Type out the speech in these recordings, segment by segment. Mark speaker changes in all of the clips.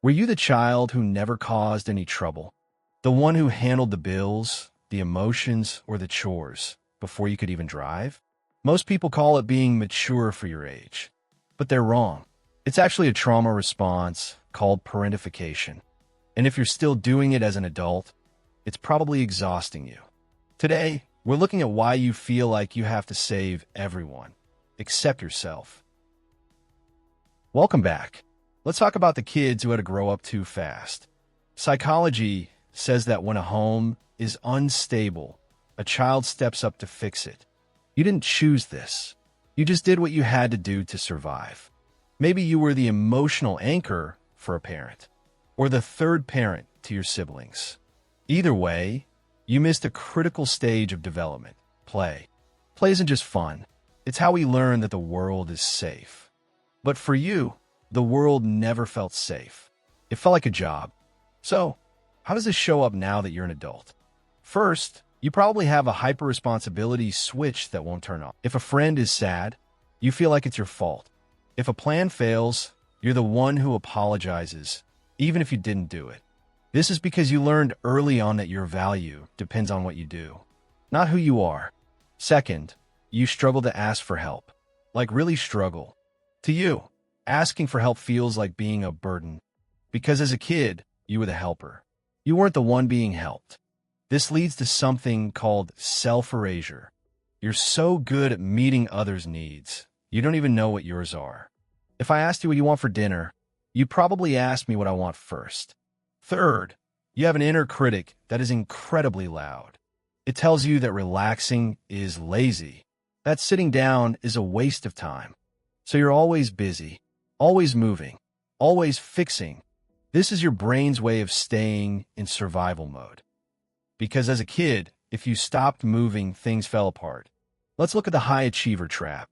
Speaker 1: Were you the child who never caused any trouble? The one who handled the bills, the emotions, or the chores before you could even drive? Most people call it being mature for your age, but they're wrong. It's actually a trauma response called parentification. And if you're still doing it as an adult, it's probably exhausting you. Today, we're looking at why you feel like you have to save everyone, except yourself. Welcome back. Let's talk about the kids who had to grow up too fast. Psychology says that when a home is unstable, a child steps up to fix it. You didn't choose this. You just did what you had to do to survive. Maybe you were the emotional anchor for a parent, or the third parent to your siblings. Either way, you missed a critical stage of development, play. Play isn't just fun. It's how we learn that the world is safe. But for you, the world never felt safe. It felt like a job. So, how does this show up now that you're an adult? First, you probably have a hyper-responsibility switch that won't turn off. If a friend is sad, you feel like it's your fault. If a plan fails, you're the one who apologizes, even if you didn't do it. This is because you learned early on that your value depends on what you do, not who you are. Second, you struggle to ask for help. Like really struggle. To you, asking for help feels like being a burden, because as a kid, you were the helper. You weren't the one being helped. This leads to something called self-erasure. You're so good at meeting others' needs, you don't even know what yours are. If I asked you what you want for dinner, you'd probably ask me what I want first. Third, you have an inner critic that is incredibly loud. It tells you that relaxing is lazy, that sitting down is a waste of time. So you're always busy, always moving, always fixing. This is your brain's way of staying in survival mode. Because as a kid, if you stopped moving, things fell apart. Let's look at the high achiever trap.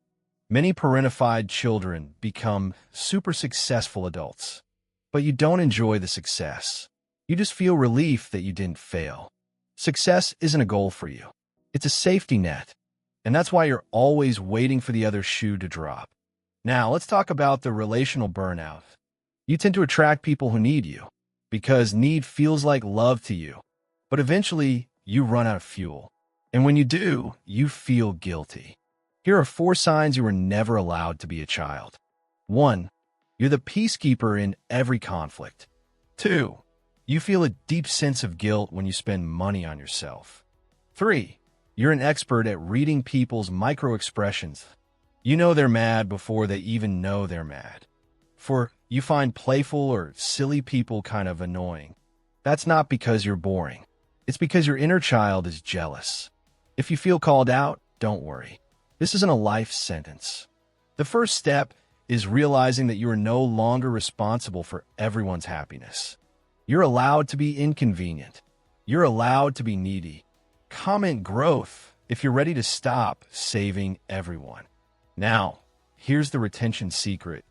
Speaker 1: Many parentified children become super successful adults, but you don't enjoy the success. You just feel relief that you didn't fail. Success isn't a goal for you. It's a safety net, and that's why you're always waiting for the other shoe to drop. Now, let's talk about the relational burnout. You tend to attract people who need you, because need feels like love to you. But eventually, you run out of fuel. And when you do, you feel guilty. Here are 4 signs you were never allowed to be a child. 1. You're the peacekeeper in every conflict. 2. You feel a deep sense of guilt when you spend money on yourself. 3. You're an expert at reading people's micro-expressions. You know they're mad before they even know they're mad. 4. You find playful or silly people kind of annoying. That's not because you're boring. It's because your inner child is jealous. If you feel called out, don't worry. This isn't a life sentence. The first step is realizing that you are no longer responsible for everyone's happiness. You're allowed to be inconvenient. You're allowed to be needy. Comment growth if you're ready to stop saving everyone. Now, here's the retention secret.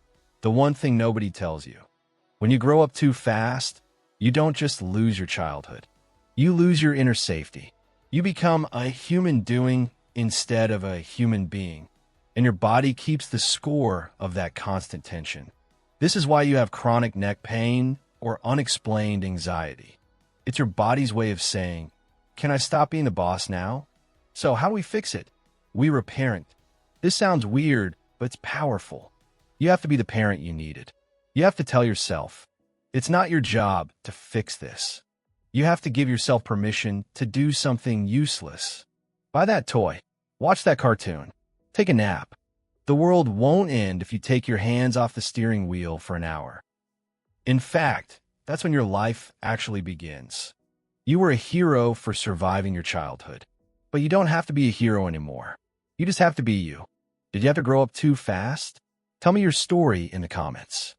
Speaker 1: The one thing nobody tells you. When you grow up too fast, you don't just lose your childhood. You lose your inner safety. You become a human doing instead of a human being, and your body keeps the score of that constant tension. This is why you have chronic neck pain or unexplained anxiety. It's your body's way of saying, can I stop being the boss now? So how do we fix it? We reparent. This sounds weird, but it's powerful. You have to be the parent you needed. You have to tell yourself, it's not your job to fix this. You have to give yourself permission to do something useless. Buy that toy. Watch that cartoon. Take a nap. The world won't end if you take your hands off the steering wheel for an hour. In fact, that's when your life actually begins. You were a hero for surviving your childhood, but you don't have to be a hero anymore. You just have to be you. Did you have to grow up too fast? Tell me your story in the comments.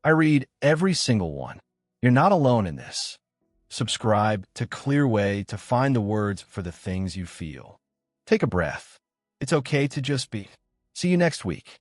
Speaker 1: I read every single one. You're not alone in this. Subscribe to Clearway to find the words for the things you feel. Take a breath. It's okay to just be. See you next week.